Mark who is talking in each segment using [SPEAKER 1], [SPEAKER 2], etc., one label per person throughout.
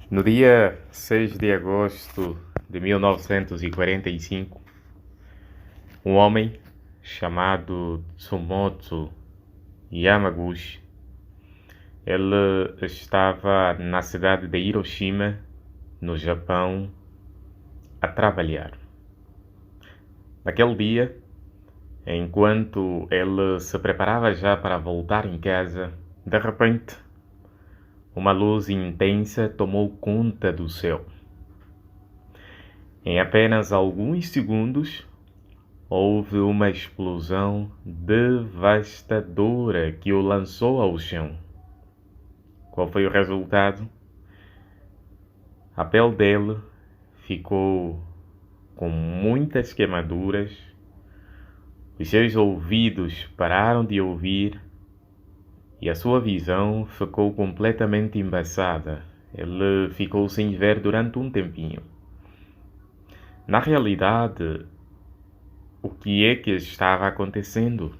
[SPEAKER 1] No dia 6 de agosto de 1945, um homem chamado Tsumoto Yamaguchi, ele estava na cidade de Hiroshima, no Japão, a trabalhar. Naquele dia, enquanto ele se preparava já para voltar em casa, de repente, uma luz intensa tomou conta do céu. Em apenas alguns segundos, houve uma explosão devastadora que o lançou ao chão. Qual foi o resultado? A pele dele ficou com muitas queimaduras, os seus ouvidos pararam de ouvir e a sua visão ficou completamente embaçada. Ele ficou sem ver durante um tempinho. Na realidade, o que é que estava acontecendo?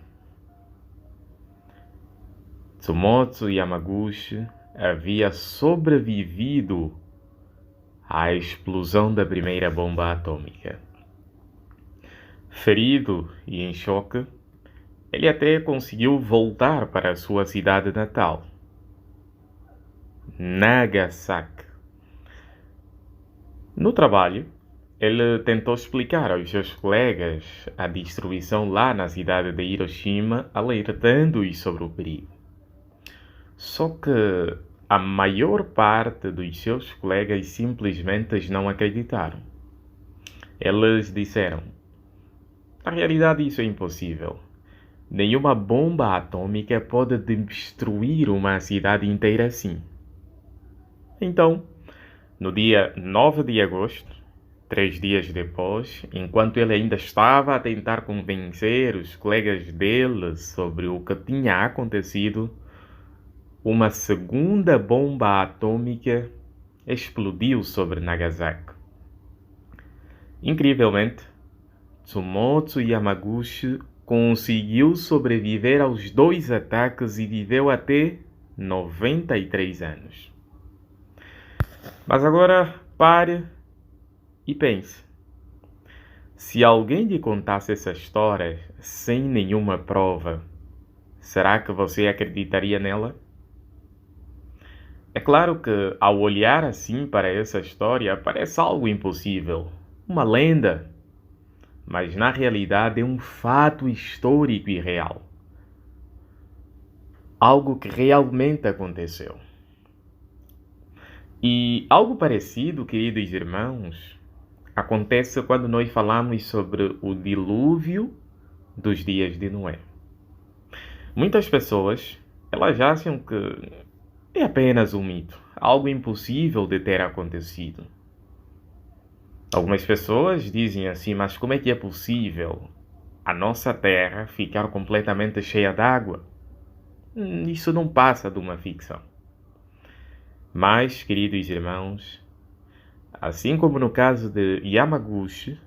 [SPEAKER 1] Tsumoto Yamaguchi havia sobrevivido à explosão da primeira bomba atômica. Ferido e em choque, ele até conseguiu voltar para a sua cidade natal, Nagasaki. No trabalho, ele tentou explicar aos seus colegas a destruição lá na cidade de Hiroshima, alertando-os sobre o perigo. Só que a maior parte dos seus colegas simplesmente não acreditaram. Eles disseram: na realidade isso é impossível. Nenhuma bomba atômica pode destruir uma cidade inteira assim. Então, no dia 9 de agosto, 3 dias depois, enquanto ele ainda estava a tentar convencer os colegas dele sobre o que tinha acontecido, uma segunda bomba atômica explodiu sobre Nagasaki. Incrivelmente, Tsumoto Yamaguchi conseguiu sobreviver aos 2 ataques e viveu até 93 anos. Mas agora pare e pense. Se alguém lhe contasse essa história sem nenhuma prova, será que você acreditaria nela? É claro que, ao olhar assim para essa história, parece algo impossível, uma lenda, mas na realidade é um fato histórico e real. Algo que realmente aconteceu. E algo parecido, queridos irmãos, acontece quando nós falamos sobre o dilúvio dos dias de Noé. Muitas pessoas, elas acham que é apenas um mito, algo impossível de ter acontecido. Algumas pessoas dizem assim, mas como é que é possível a nossa terra ficar completamente cheia d'água? Isso não passa de uma ficção. Mas, queridos irmãos, assim como no caso de Yamaguchi,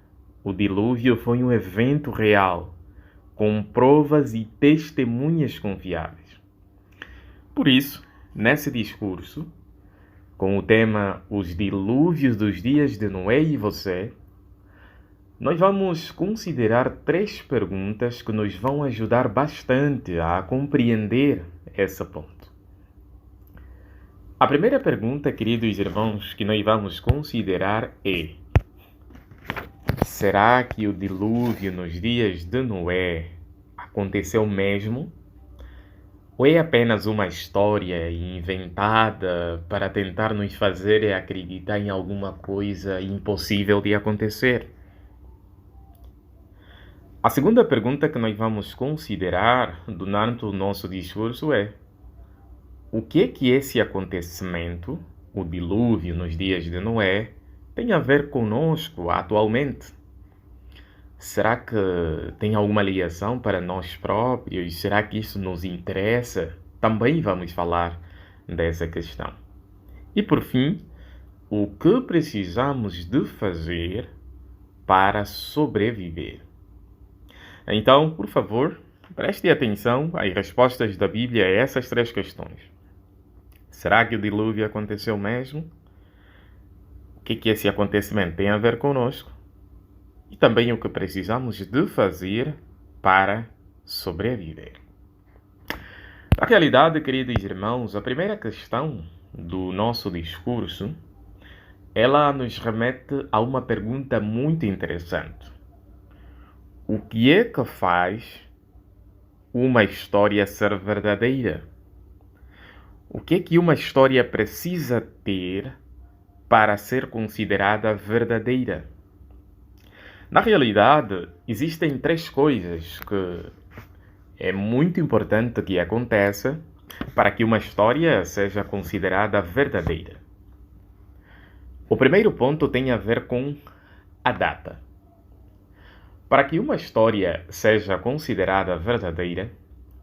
[SPEAKER 1] o dilúvio foi um evento real, com provas e testemunhas confiáveis. Por isso, nesse discurso, com o tema Os Dilúvios dos Dias de Noé e Você, nós vamos considerar 3 perguntas que nos vão ajudar bastante a compreender esse ponto. A primeira pergunta, queridos irmãos, que nós vamos considerar é: será que o dilúvio nos dias de Noé aconteceu mesmo? Ou é apenas uma história inventada para tentar nos fazer acreditar em alguma coisa impossível de acontecer? A segunda pergunta que nós vamos considerar durante o nosso discurso é: o que esse acontecimento, o dilúvio nos dias de Noé, tem a ver conosco atualmente? Será que tem alguma ligação para nós próprios? Será que isso nos interessa? Também vamos falar dessa questão. E por fim, o que precisamos de fazer para sobreviver? Então, por favor, preste atenção às respostas da Bíblia a essas 3 questões. Será que o dilúvio aconteceu mesmo? que esse acontecimento tem a ver conosco e também o que precisamos de fazer para sobreviver. Na realidade, queridos irmãos, a primeira questão do nosso discurso, ela nos remete a uma pergunta muito interessante. O que é que faz uma história ser verdadeira? O que é que uma história precisa ter para ser considerada verdadeira? Na realidade, existem três coisas que é muito importante que aconteça para que uma história seja considerada verdadeira. O primeiro ponto tem a ver com a data. Para que uma história seja considerada verdadeira,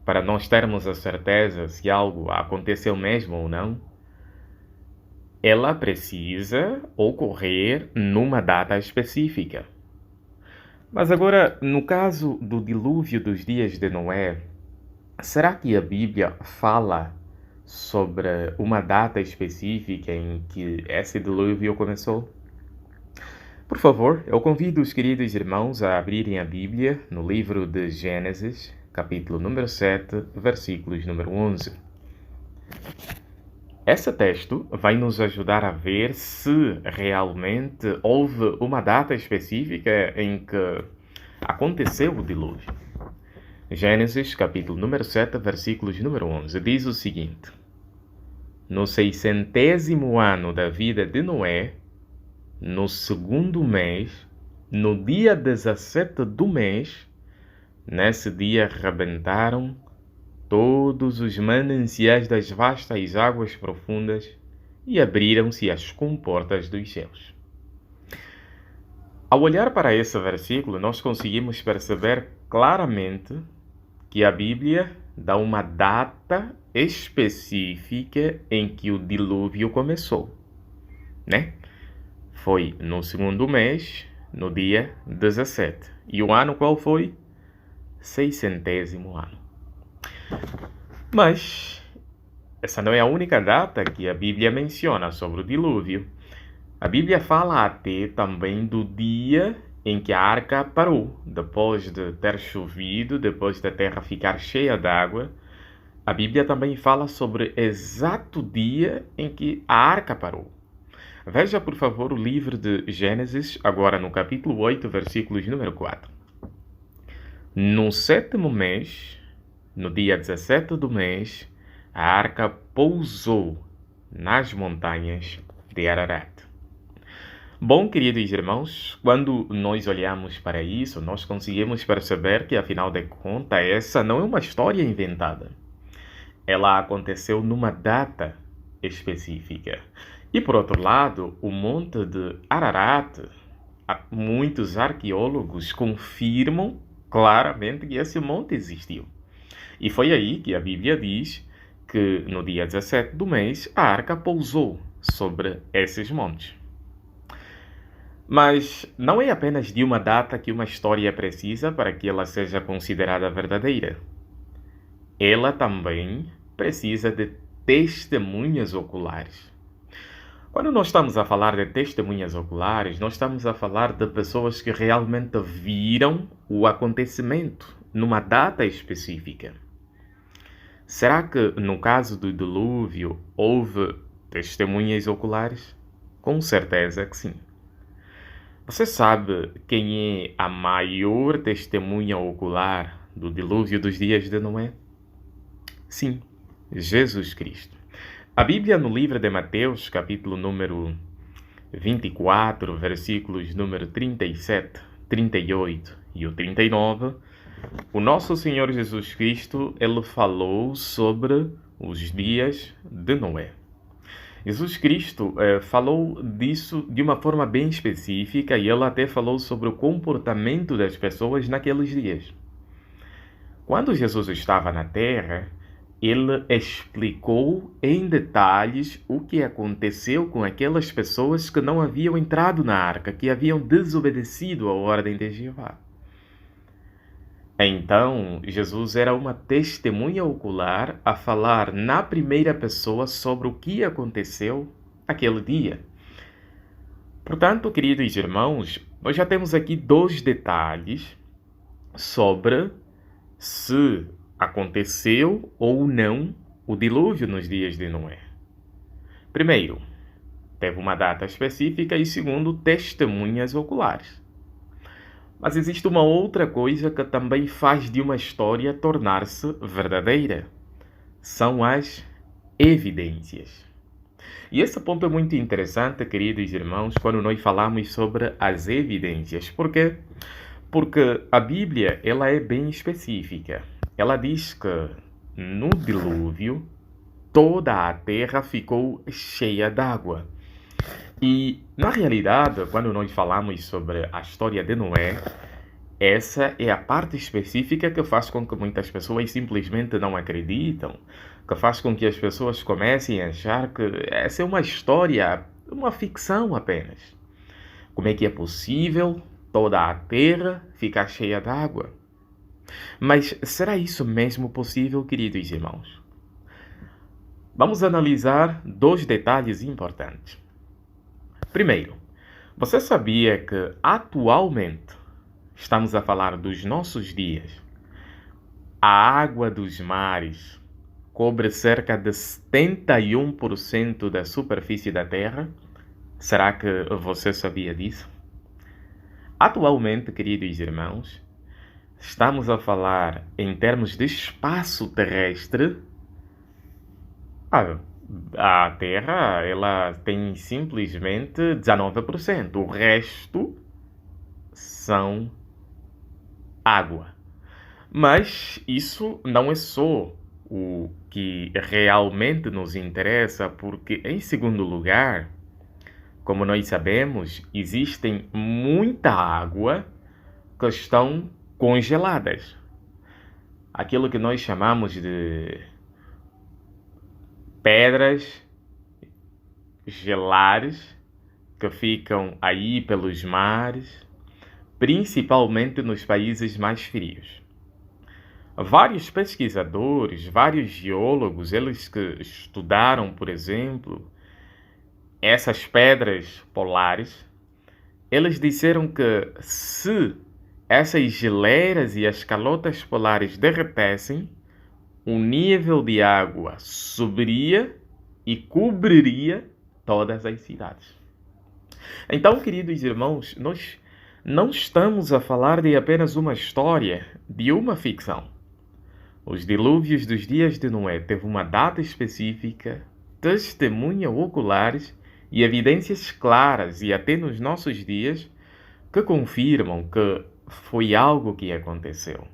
[SPEAKER 1] para nós termos a certeza se algo aconteceu mesmo ou não, ela precisa ocorrer numa data específica. Mas agora, no caso do dilúvio dos dias de Noé, será que a Bíblia fala sobre uma data específica em que esse dilúvio começou? Por favor, eu convido os queridos irmãos a abrirem a Bíblia no livro de Gênesis, capítulo número 7, versículos número 11. Esse texto vai nos ajudar a ver se realmente houve uma data específica em que aconteceu o dilúvio. Gênesis, capítulo número 7, versículos número 11, diz o seguinte: No 600º ano da vida de Noé, no segundo mês, no dia 17 do mês, nesse dia rebentaram todos os mananciais das vastas águas profundas e abriram-se as comportas dos céus. Ao olhar para esse versículo, nós conseguimos perceber claramente que a Bíblia dá uma data específica em que o dilúvio começou, né? Foi no segundo mês, no dia 17. E o ano qual foi? 600º ano. Mas essa não é a única data que a Bíblia menciona sobre o dilúvio. A Bíblia fala até também do dia em que a arca parou. Depois de ter chovido, depois da terra ficar cheia d'água, a Bíblia também fala sobre o exato dia em que a arca parou. Veja, por favor, o livro de Gênesis, agora no capítulo 8, versículos número 4. No 7º mês, no dia 17 do mês, a arca pousou nas montanhas de Ararat. Bom, queridos irmãos, quando nós olhamos para isso, nós conseguimos perceber que, afinal de contas, essa não é uma história inventada. Ela aconteceu numa data específica. E, por outro lado, o Monte de Ararat, muitos arqueólogos confirmam claramente que esse monte existiu. E foi aí que a Bíblia diz que, no dia 17 do mês, a arca pousou sobre esses montes. Mas não é apenas de uma data que uma história precisa para que ela seja considerada verdadeira. Ela também precisa de testemunhas oculares. Quando nós estamos a falar de testemunhas oculares, nós estamos a falar de pessoas que realmente viram o acontecimento numa data específica. Será que, no caso do dilúvio, houve testemunhas oculares? Com certeza que sim. Você sabe quem é a maior testemunha ocular do dilúvio dos dias de Noé? Sim, Jesus Cristo. A Bíblia, no livro de Mateus, capítulo número 24, versículos número 37, 38 e o 39, o nosso Senhor Jesus Cristo, ele falou sobre os dias de Noé. Jesus Cristo falou disso de uma forma bem específica e ele até falou sobre o comportamento das pessoas naqueles dias. Quando Jesus estava na Terra, ele explicou em detalhes o que aconteceu com aquelas pessoas que não haviam entrado na arca, que haviam desobedecido a ordem de Jeová. Então, Jesus era uma testemunha ocular a falar na primeira pessoa sobre o que aconteceu aquele dia. Portanto, queridos irmãos, nós já temos aqui dois detalhes sobre se aconteceu ou não o dilúvio nos dias de Noé. Primeiro, teve uma data específica e segundo, testemunhas oculares. Mas existe uma outra coisa que também faz de uma história tornar-se verdadeira. São as evidências. E esse ponto é muito interessante, queridos irmãos, quando nós falamos sobre as evidências. Por quê? Porque a Bíblia, ela é bem específica. Ela diz que no dilúvio toda a terra ficou cheia d'água. E, na realidade, quando nós falamos sobre a história de Noé, essa é a parte específica que faz com que muitas pessoas simplesmente não acreditam, que faz com que as pessoas comecem a achar que essa é uma história, uma ficção apenas. Como é que é possível toda a terra ficar cheia d'água? Mas será isso mesmo possível, queridos irmãos? Vamos analisar dois detalhes importantes. Primeiro, você sabia que atualmente, estamos a falar dos nossos dias, a água dos mares cobre cerca de 71% da superfície da Terra? Será que você sabia disso? Atualmente, queridos irmãos, estamos a falar em termos de espaço terrestre. A Terra, ela tem simplesmente 19%. O resto são água. Mas isso não é só o que realmente nos interessa, porque, em segundo lugar, como nós sabemos, existem muita água que estão congeladas. Aquilo que nós chamamos de pedras gelares que ficam aí pelos mares, principalmente nos países mais frios. Vários pesquisadores, vários geólogos, eles que estudaram, por exemplo, essas pedras polares, eles disseram que se essas geleiras e as calotas polares derretessem, o nível de água subiria e cobriria todas as cidades. Então, queridos irmãos, nós não estamos a falar de apenas uma história, de uma ficção. Os dilúvios dos dias de Noé teve uma data específica, testemunhas oculares e evidências claras, e até nos nossos dias, que confirmam que foi algo que aconteceu.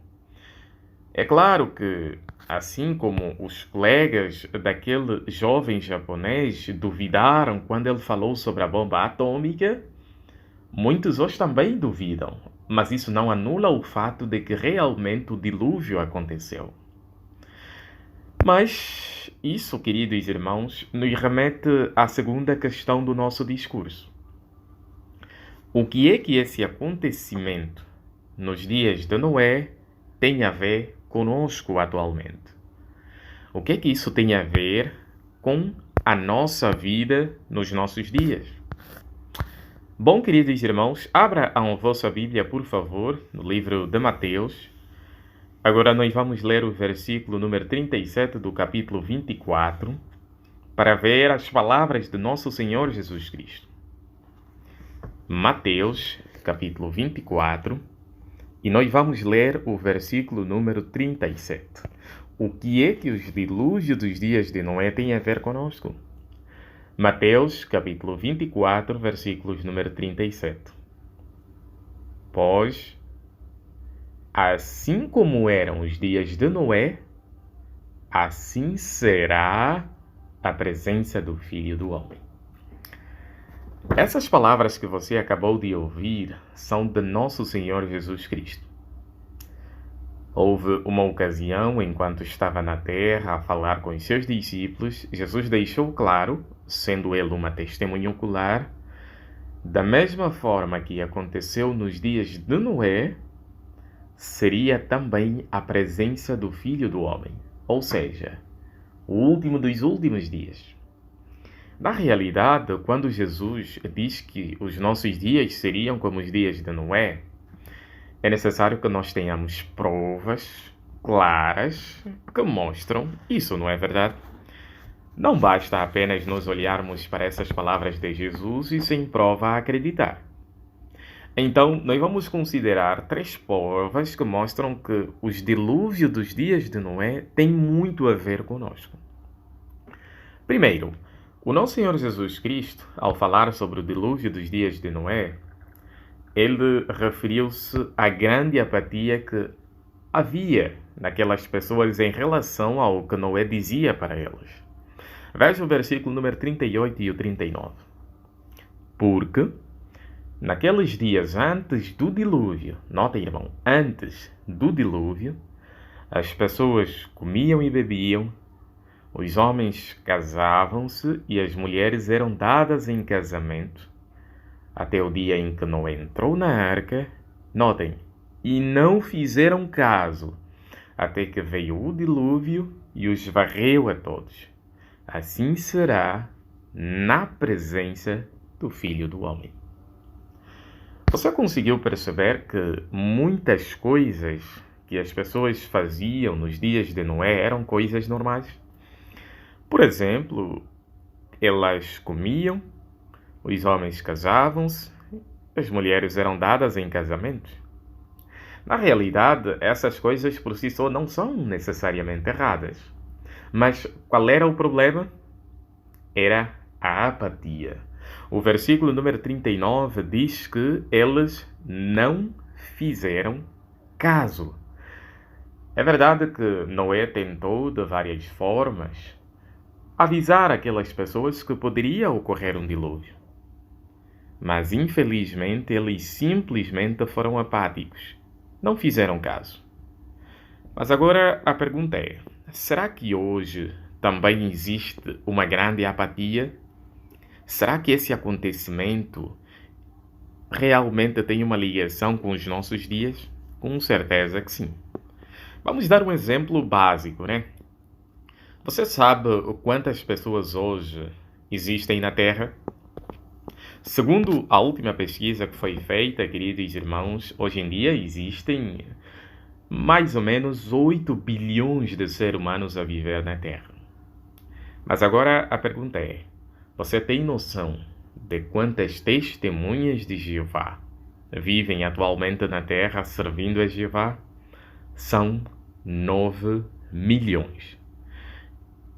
[SPEAKER 1] É claro que, assim como os colegas daquele jovem japonês duvidaram quando ele falou sobre a bomba atômica, muitos hoje também duvidam, mas isso não anula o fato de que realmente o dilúvio aconteceu. Mas isso, queridos irmãos, nos remete à segunda questão do nosso discurso. O que é que esse acontecimento nos dias de Noé tem a ver conosco atualmente? O que é que isso tem a ver com a nossa vida nos nossos dias? Bom, queridos irmãos, abra a vossa Bíblia, por favor, no livro de Mateus. Agora nós vamos ler o versículo número 37 do capítulo 24, para ver as palavras de nosso Senhor Jesus Cristo. Mateus, capítulo 24, e nós vamos ler o versículo número 37. O que é que os dilúvios dos dias de Noé têm a ver conosco? Mateus, capítulo 24, versículos número 37. Pois, assim como eram os dias de Noé, assim será a presença do Filho do Homem. Essas palavras que você acabou de ouvir são de nosso Senhor Jesus Cristo. Houve uma ocasião, enquanto estava na terra a falar com os seus discípulos, Jesus deixou claro, sendo ele uma testemunha ocular, da mesma forma que aconteceu nos dias de Noé, seria também a presença do Filho do Homem, ou seja, o último dos últimos dias. Na realidade, quando Jesus diz que os nossos dias seriam como os dias de Noé, é necessário que nós tenhamos provas claras que mostram isso, não é verdade? Não basta apenas nos olharmos para essas palavras de Jesus e sem prova acreditar. Então, nós vamos considerar 3 provas que mostram que os dilúvios dos dias de Noé têm muito a ver conosco. Primeiro, o nosso Senhor Jesus Cristo, ao falar sobre o dilúvio dos dias de Noé, ele referiu-se à grande apatia que havia naquelas pessoas em relação ao que Noé dizia para elas. Veja o versículo número 38 e o 39. Porque naqueles dias antes do dilúvio, nota, irmão, antes do dilúvio, as pessoas comiam e bebiam, os homens casavam-se e as mulheres eram dadas em casamento, até o dia em que Noé entrou na arca, notem, e não fizeram caso, até que veio o dilúvio e os varreu a todos. Assim será na presença do Filho do Homem. Você conseguiu perceber que muitas coisas que as pessoas faziam nos dias de Noé eram coisas normais? Por exemplo, elas comiam, os homens casavam-se, as mulheres eram dadas em casamento. Na realidade, essas coisas por si só não são necessariamente erradas. Mas qual era o problema? Era a apatia. O versículo número 39 diz que eles não fizeram caso. É verdade que Noé tentou de várias formas avisar aquelas pessoas que poderia ocorrer um dilúvio. Mas infelizmente eles simplesmente foram apáticos. Não fizeram caso. Mas agora a pergunta é: será que hoje também existe uma grande apatia? Será que esse acontecimento realmente tem uma ligação com os nossos dias? Com certeza que sim. Vamos dar um exemplo básico, né? Você sabe quantas pessoas hoje existem na Terra? Segundo a última pesquisa que foi feita, queridos irmãos, hoje em dia existem mais ou menos 8 bilhões de seres humanos a viver na Terra. Mas agora a pergunta é: você tem noção de quantas testemunhas de Jeová vivem atualmente na Terra servindo a Jeová? São 9 milhões.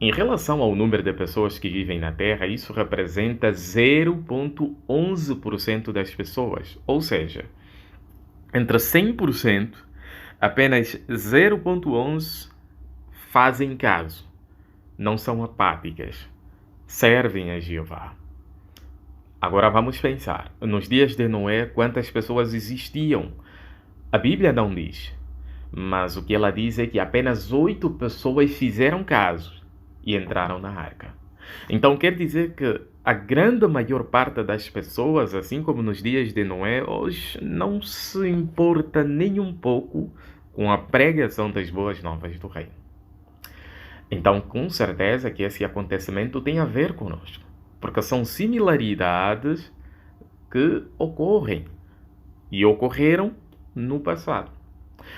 [SPEAKER 1] Em relação ao número de pessoas que vivem na Terra, isso representa 0,11% das pessoas. Ou seja, entre 100%, apenas 0,11% fazem caso. Não são apáticas. Servem a Jeová. Agora vamos pensar. Nos dias de Noé, quantas pessoas existiam? A Bíblia não diz. Mas o que ela diz é que apenas 8 pessoas fizeram caso e entraram na arca. Então quer dizer que a grande maior parte das pessoas, assim como nos dias de Noé, hoje não se importa nem um pouco com a pregação das boas novas do reino. Então, com certeza que esse acontecimento tem a ver conosco, porque são similaridades que ocorrem e ocorreram no passado.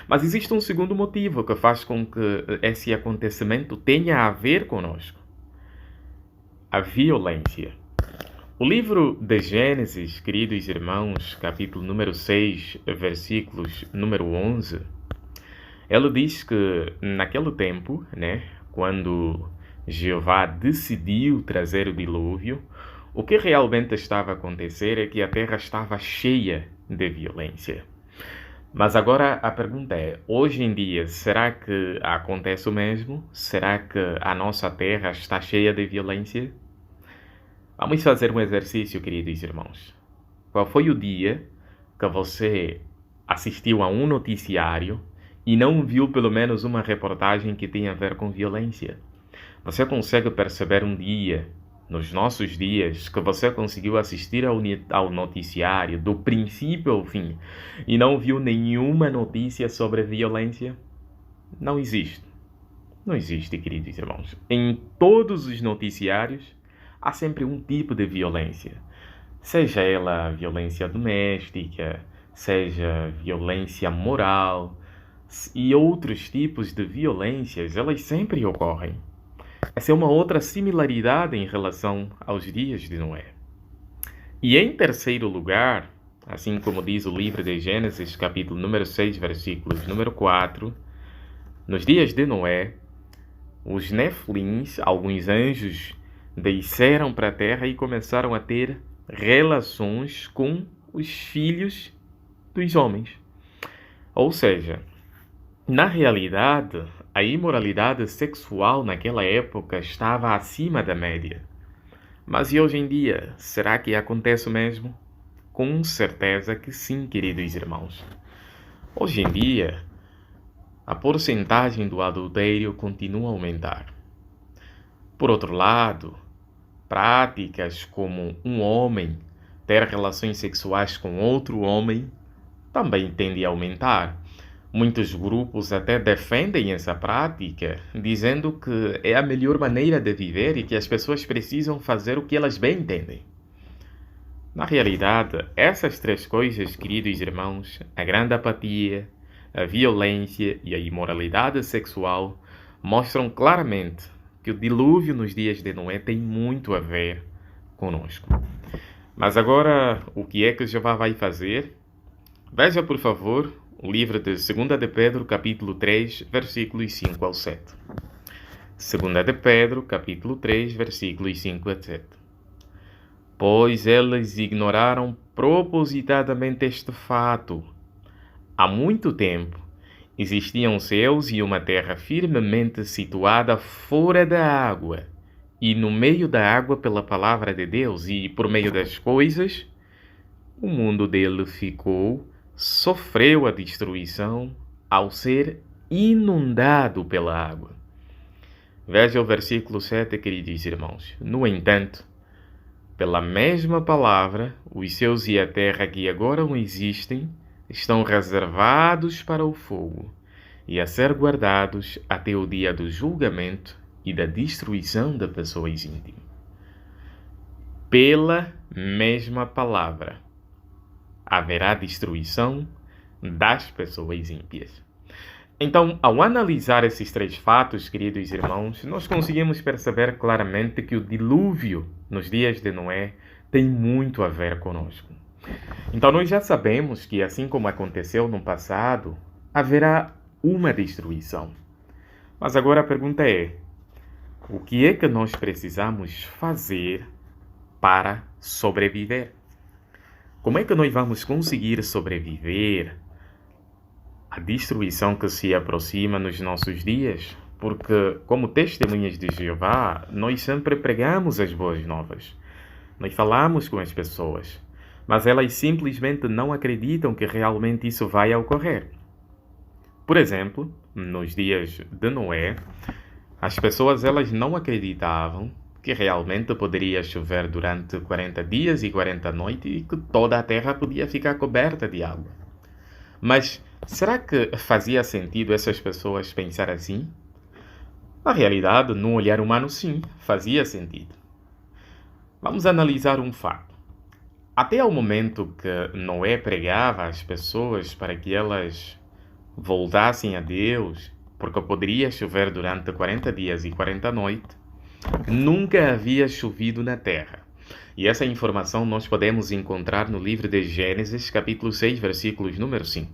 [SPEAKER 1] Mas existe um segundo motivo que faz com que esse acontecimento tenha a ver conosco: a violência. O livro de Gênesis, queridos irmãos, capítulo número 6, versículos número 11, ele diz que naquele tempo, quando Jeová decidiu trazer o dilúvio, o que realmente estava a acontecer é que a terra estava cheia de violência. Mas agora a pergunta é: hoje em dia, será que acontece o mesmo? Será que a nossa terra está cheia de violência? Vamos fazer um exercício, queridos irmãos. Qual foi o dia que você assistiu a um noticiário e não viu pelo menos uma reportagem que tenha a ver com violência? Você consegue perceber um dia, nos nossos dias, que você conseguiu assistir ao noticiário do princípio ao fim e não viu nenhuma notícia sobre violência? Não existe. Não existe, queridos irmãos. Em todos os noticiários, há sempre um tipo de violência. Seja ela violência doméstica, seja violência moral e outros tipos de violências, elas sempre ocorrem. Essa é uma outra similaridade em relação aos dias de Noé. E em terceiro lugar, assim como diz o livro de Gênesis, capítulo número 6, versículos número 4, nos dias de Noé, os Nefilins, alguns anjos, desceram para a terra e começaram a ter relações com os filhos dos homens. Ou seja, na realidade, a imoralidade sexual naquela época estava acima da média. Mas e hoje em dia, será que acontece mesmo? Com certeza que sim, queridos irmãos. Hoje em dia, a porcentagem do adultério continua a aumentar. Por outro lado, práticas como um homem ter relações sexuais com outro homem também tendem a aumentar. Muitos grupos até defendem essa prática, dizendo que é a melhor maneira de viver e que as pessoas precisam fazer o que elas bem entendem. Na realidade, essas três coisas, queridos irmãos, a grande apatia, a violência e a imoralidade sexual, mostram claramente que o dilúvio nos dias de Noé tem muito a ver conosco. Mas agora, o que é que Jeová vai fazer? Veja, por favor, o livro de 2 de Pedro, capítulo 3, versículos 5 ao 7. 2 de Pedro, capítulo 3, versículos 5 a 7. Pois eles ignoraram propositadamente este fato. Há muito tempo, existiam céus e uma terra firmemente situada fora da água, e no meio da água pela palavra de Deus, e por meio das coisas, o mundo dele sofreu a destruição ao ser inundado pela água. Veja o versículo 7, queridos irmãos. No entanto, pela mesma palavra, os céus e a terra que agora não existem estão reservados para o fogo e a ser guardados até o dia do julgamento e da destruição de pessoas íntimas. Pela mesma palavra, haverá destruição das pessoas ímpias. Então, ao analisar esses três fatos, queridos irmãos, nós conseguimos perceber claramente que o dilúvio nos dias de Noé tem muito a ver conosco. Então, nós já sabemos que, assim como aconteceu no passado, haverá uma destruição. Mas agora a pergunta é: o que é que nós precisamos fazer para sobreviver? Como é que nós vamos conseguir sobreviver à destruição que se aproxima nos nossos dias? Porque, como testemunhas de Jeová, nós sempre pregamos as boas novas. Nós falamos com as pessoas, mas elas simplesmente não acreditam que realmente isso vai ocorrer. Por exemplo, nos dias de Noé, as pessoas elas não acreditavam que realmente poderia chover durante 40 dias e 40 noites e que toda a terra podia ficar coberta de água. Mas será que fazia sentido essas pessoas pensar assim? Na realidade, no olhar humano, sim, fazia sentido. Vamos analisar um fato. Até ao momento que Noé pregava às pessoas para que elas voltassem a Deus, porque poderia chover durante 40 dias e 40 noites, nunca havia chovido na terra. E essa informação nós podemos encontrar no livro de Gênesis, capítulo 6, versículos número 5.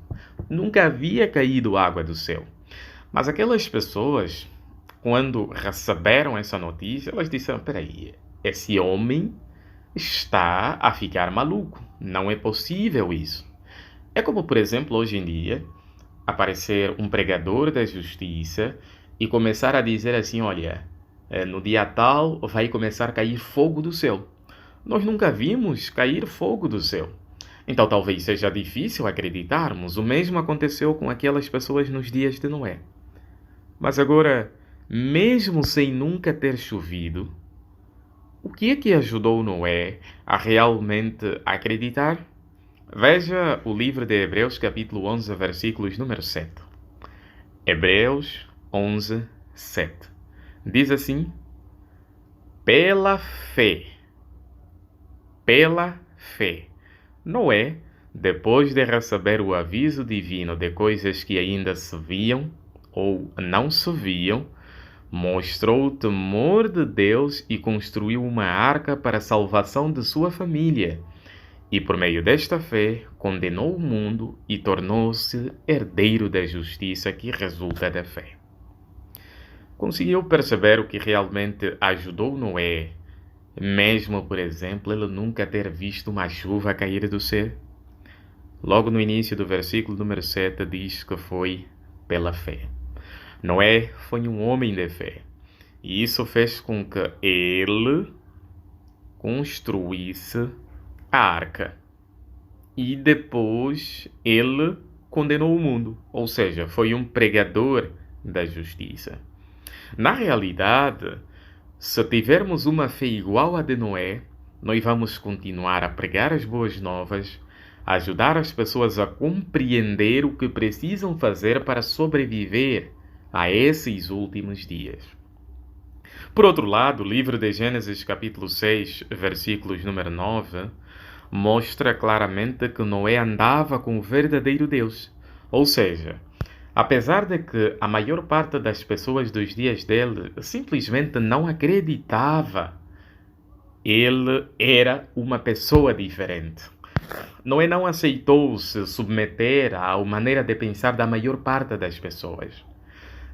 [SPEAKER 1] Nunca havia caído água do céu. Mas aquelas pessoas, quando receberam essa notícia, elas disseram: peraí, esse homem está a ficar maluco. Não é possível isso. É como, por exemplo, hoje em dia, aparecer um pregador da justiça e começar a dizer assim: olha, no dia tal vai começar a cair fogo do céu. Nós nunca vimos cair fogo do céu. Então talvez seja difícil acreditarmos. O mesmo aconteceu com aquelas pessoas nos dias de Noé. Mas agora, mesmo sem nunca ter chovido, o que é que ajudou Noé a realmente acreditar? Veja o livro de Hebreus, capítulo 11, versículos número 7. Hebreus 11, 7. Diz assim: Pela fé. Pela fé. Noé, depois de receber o aviso divino de coisas que ainda se viam ou não se viam, mostrou o temor de Deus e construiu uma arca para a salvação de sua família. E por meio desta fé, condenou o mundo e tornou-se herdeiro da justiça que resulta da fé. Conseguiu perceber o que realmente ajudou Noé, mesmo, por exemplo, ele nunca ter visto uma chuva cair do céu? Logo no início do versículo número 7 diz que foi pela fé. Noé foi um homem de fé. E isso fez com que ele construísse a arca. E depois ele condenou o mundo. Ou seja, foi um pregador da justiça. Na realidade, se tivermos uma fé igual à de Noé, nós vamos continuar a pregar as boas novas, a ajudar as pessoas a compreender o que precisam fazer para sobreviver a esses últimos dias. Por outro lado, o livro de Gênesis capítulo 6, versículos número 9, mostra claramente que Noé andava com o verdadeiro Deus. Ou seja, apesar de que a maior parte das pessoas dos dias dele simplesmente não acreditava, ele era uma pessoa diferente. Noé não aceitou se submeter à maneira de pensar da maior parte das pessoas.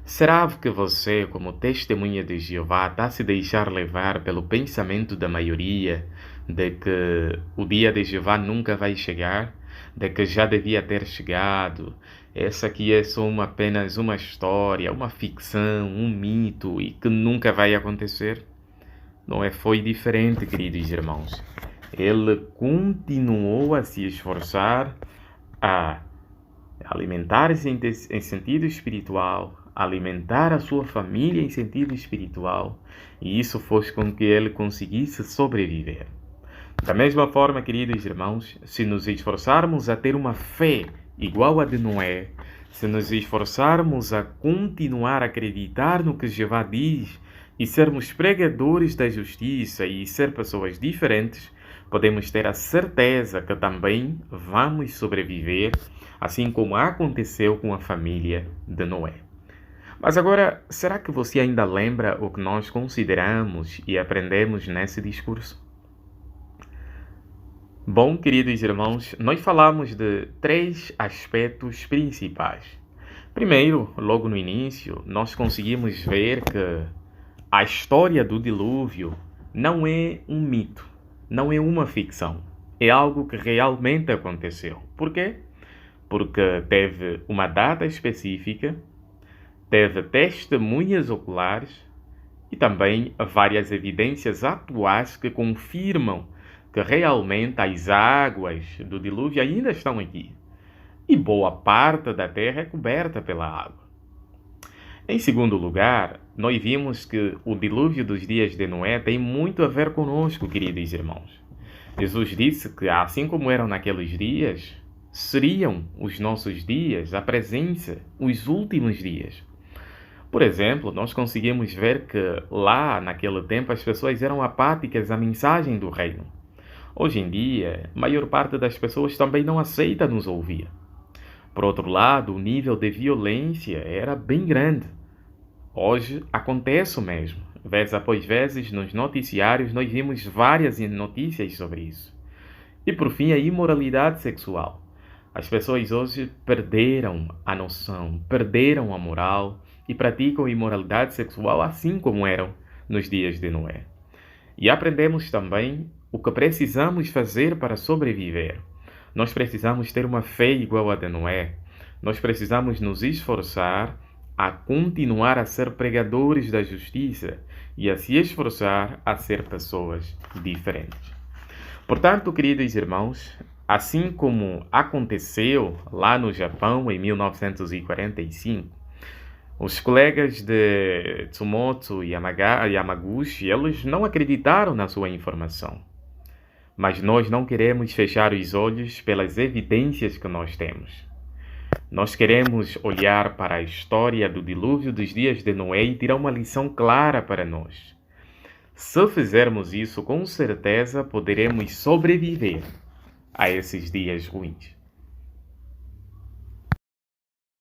[SPEAKER 1] Será que você, como testemunha de Jeová, está a se deixar levar pelo pensamento da maioria de que o dia de Jeová nunca vai chegar, de que já devia ter chegado? Essa aqui é só apenas uma história, uma ficção, um mito e que nunca vai acontecer? Noé foi diferente, queridos irmãos. Ele continuou a se esforçar a alimentar-se em sentido espiritual, alimentar a sua família em sentido espiritual, e isso fez com que ele conseguisse sobreviver. Da mesma forma, queridos irmãos, se nos esforçarmos a ter uma fé igual a de Noé, se nos esforçarmos a continuar a acreditar no que Jeová diz e sermos pregadores da justiça e ser pessoas diferentes, podemos ter a certeza que também vamos sobreviver, assim como aconteceu com a família de Noé. Mas agora, será que você ainda lembra o que nós consideramos e aprendemos nesse discurso? Bom, queridos irmãos, nós falamos de 3 aspectos principais. Primeiro, logo no início, nós conseguimos ver que a história do dilúvio não é um mito, não é uma ficção. É algo que realmente aconteceu. Por quê? Porque teve uma data específica, teve testemunhas oculares e também várias evidências atuais que confirmam que realmente as águas do dilúvio ainda estão aqui. E boa parte da terra é coberta pela água. Em segundo lugar, nós vimos que o dilúvio dos dias de Noé tem muito a ver conosco, queridos irmãos. Jesus disse que, assim como eram naqueles dias, seriam os nossos dias, a presença, os últimos dias. Por exemplo, nós conseguimos ver que lá, naquele tempo, as pessoas eram apáticas à mensagem do reino. Hoje em dia, a maior parte das pessoas também não aceita nos ouvir. Por outro lado, o nível de violência era bem grande. Hoje acontece o mesmo. Vez após vezes, nos noticiários, nós vimos várias notícias sobre isso. E por fim, a imoralidade sexual. As pessoas hoje perderam a noção, perderam a moral e praticam imoralidade sexual assim como eram nos dias de Noé. E aprendemos também o que precisamos fazer para sobreviver. Nós precisamos ter uma fé igual a de Noé. Nós precisamos nos esforçar a continuar a ser pregadores da justiça e a se esforçar a ser pessoas diferentes. Portanto, queridos irmãos, assim como aconteceu lá no Japão em 1945, os colegas de Tsumoto e Yamaguchi, eles não acreditaram na sua informação. Mas nós não queremos fechar os olhos pelas evidências que nós temos. Nós queremos olhar para a história do dilúvio dos dias de Noé e tirar uma lição clara para nós. Se fizermos isso, com certeza poderemos sobreviver a esses dias ruins.